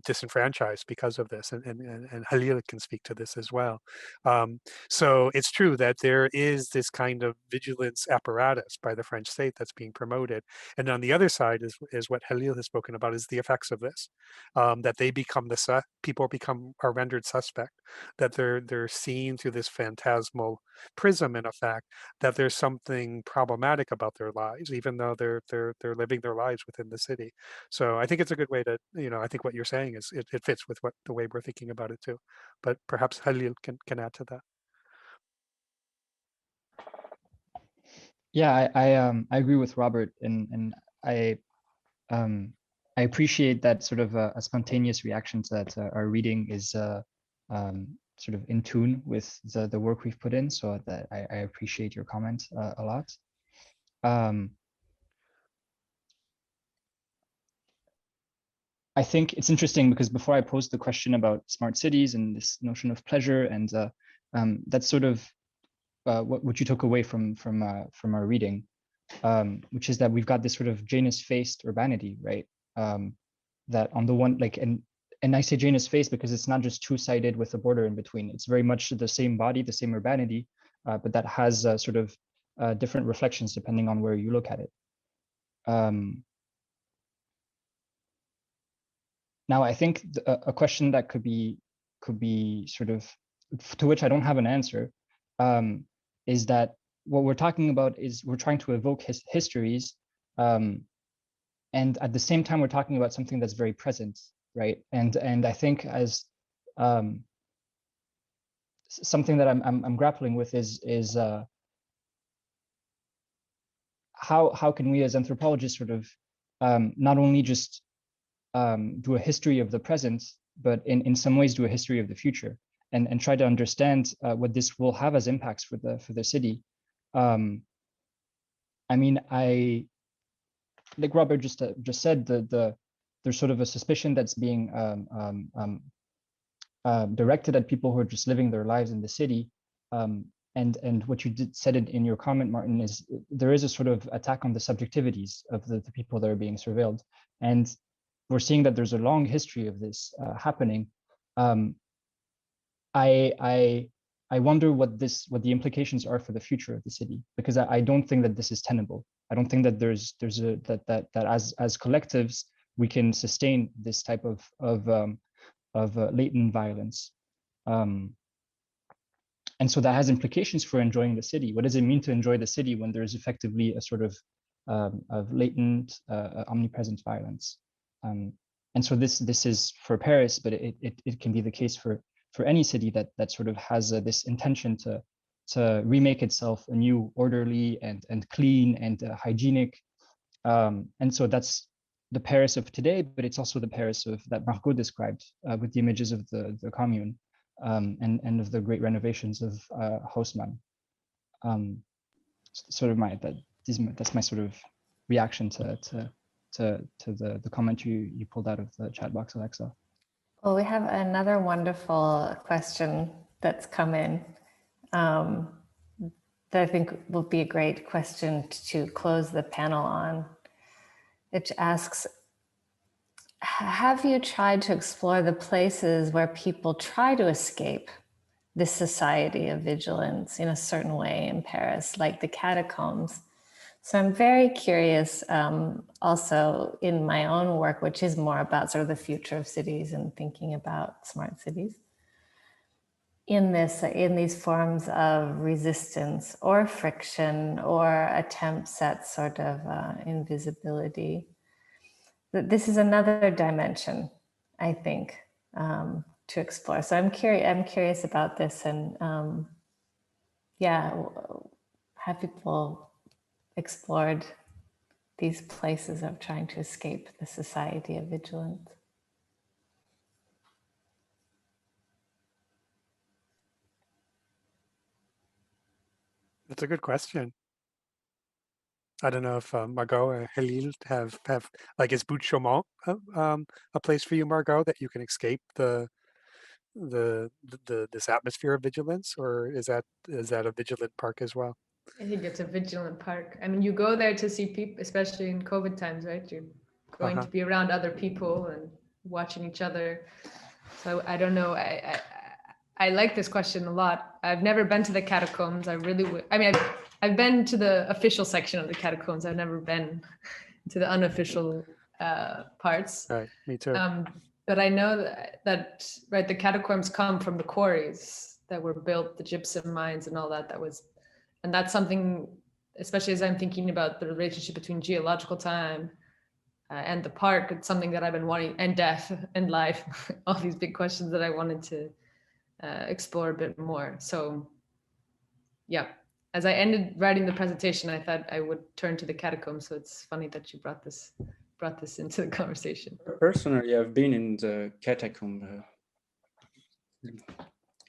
disenfranchised because of this. And Khalil can speak to this as well. So it's true that there is this kind of vigilance apparatus by the French state that's being promoted. And on the other side is what Khalil has spoken about, is the effects of this, that they become people are rendered suspect, that they're seen through this phantasmal prism, in effect, that there's something problematic about their lives, even though they're living their lives within the city. So I think it's a good way to, I think what you're saying is it fits with the way we're thinking about it too. But perhaps Khalil can add to that. Yeah, I agree with Robert, and I appreciate that sort of a spontaneous reaction to that. Our reading is sort of in tune with the work we've put in, so that I appreciate your comment a lot. I think it's interesting because before I posed the question about smart cities and this notion of pleasure, and that's sort of what you took away from our reading, which is that we've got this sort of Janus-faced urbanity, right? That on the one, and I say Janus-faced because it's not just two-sided with a border in between. It's very much the same body, the same urbanity, but that has sort of different reflections depending on where you look at it. Now, I think a question that could be sort of, to which I don't have an answer, is that what we're talking about is we're trying to evoke histories, and at the same time we're talking about something that's very present, right? And I think as something that I'm grappling with is how can we as anthropologists sort of not only just do a history of the present, but in some ways do a history of the future, and try to understand what this will have as impacts for the city. I mean, like Robert just said, there's sort of a suspicion that's being directed at people who are just living their lives in the city. And what you said in your comment, Martin, is there is a sort of attack on the subjectivities of the people that are being surveilled. And we're seeing that there's a long history of this happening. I wonder what the implications are for the future of the city, because I don't think that this is tenable. I don't think that that as collectives we can sustain this type of latent violence. And so that has implications for enjoying the city. What does it mean to enjoy the city when there is effectively a sort of latent, omnipresent violence? And so this is for Paris, but it can be the case for any city that sort of has this intention to remake itself anew, orderly and clean and hygienic. And so that's the Paris of today, but it's also the Paris that Margaux described with the images of the commune and of the great renovations of Haussmann. Sort of that's my sort of reaction to the comment you pulled out of the chat box, Alexa. Well, we have another wonderful question that's come in that I think will be a great question to close the panel on. It asks, have you tried to explore the places where people try to escape this society of vigilance in a certain way in Paris, like the catacombs? So I'm very curious also in my own work, which is more about sort of the future of cities and thinking about smart cities, in these forms of resistance or friction or attempts at sort of invisibility. This is another dimension, I think, to explore. So I'm curious about this, and have people explored these places of trying to escape the society of vigilance? That's a good question. I don't know if Margaux or Khalil have like, is Bout Chaumont a place for you, Margaux, that you can escape this atmosphere of vigilance, or is that a vigilant park as well? I think it's a vigilant park. I mean, you go there to see people, especially in COVID times, right? You're going to be around other people and watching each other. So I don't know. I like this question a lot. I've never been to the catacombs. I really would. I mean, I've been to the official section of the catacombs. I've never been to the unofficial parts. Right, me too. But I know that right, the catacombs come from the quarries that were built, the gypsum mines and all that. And that's something, especially as I'm thinking about the relationship between geological time and the park. It's something that I've been wanting, and death and life, all these big questions that I wanted to explore a bit more. So yeah, as I ended writing the presentation, I thought I would turn to the catacombs. So it's funny that you brought this into the conversation. Personally, I've been in the catacomb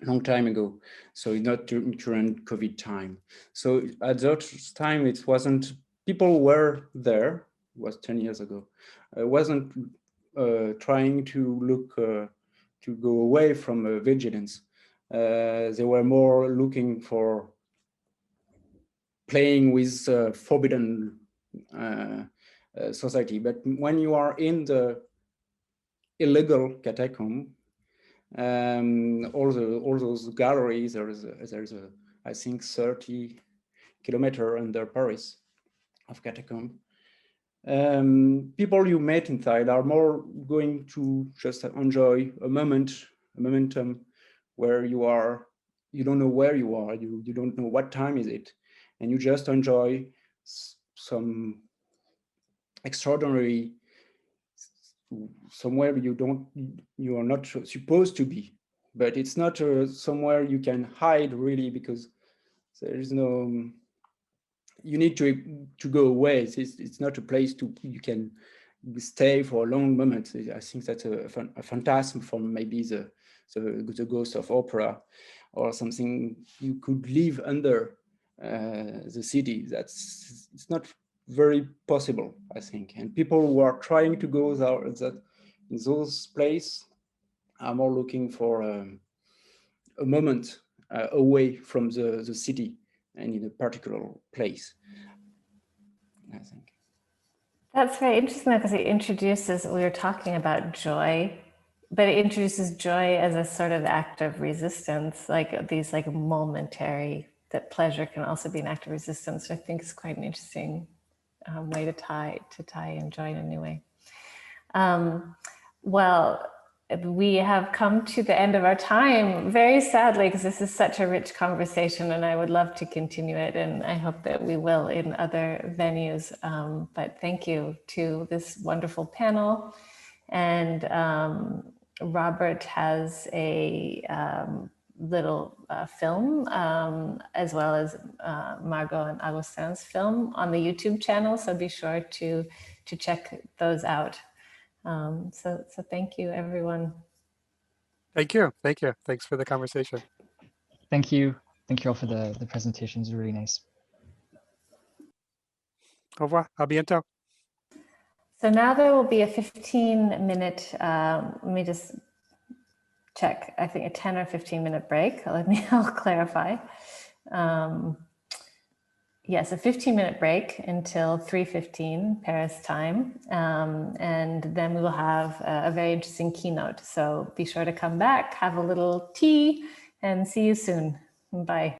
a long time ago, so not during COVID time. So at that time, it wasn't, people were there, it was 10 years ago. I wasn't trying to look, to go away from vigilance. They were more looking for playing with forbidden society. But when you are in the illegal catacomb, all those galleries, there's a I think 30 kilometers under Paris of catacomb. People you met inside are more going to just enjoy a momentum where you are, you don't know where you are, you don't know what time is it, and you just enjoy some extraordinary, somewhere you are not supposed to be, but it's not somewhere you can hide really, because there is no, you need to go away. It's not a place you can stay for a long moment. I think that's a phantasm from maybe the Ghost of Opera or something you could live under. the city. It's not very possible, I think. And people who are trying to go there, in those places are more looking for a moment away from the city and in a particular place, I think. That's very interesting because it introduces, we were talking about joy, but it introduces joy as a sort of act of resistance, like these like momentary, that pleasure can also be an act of resistance. I think it's quite an interesting way to tie in joy in a new way. Well, we have come to the end of our time, very sadly, because this is such a rich conversation and I would love to continue it, and I hope that we will in other venues. But thank you to this wonderful panel. And Robert has a little film, as well as Margaux and Agustin's film on the YouTube channel, so be sure to check those out. So thank you, everyone. Thank you. Thank you. Thanks for the conversation. Thank you. Thank you all for the presentations. Really nice. Au revoir. A bientôt. So now there will be a 15-minute, let me just check, I think a 10 or 15-minute break. I'll clarify. Yes, a 15-minute break until 3:15 Paris time. And then we will have a very interesting keynote. So be sure to come back, have a little tea, and see you soon. Bye.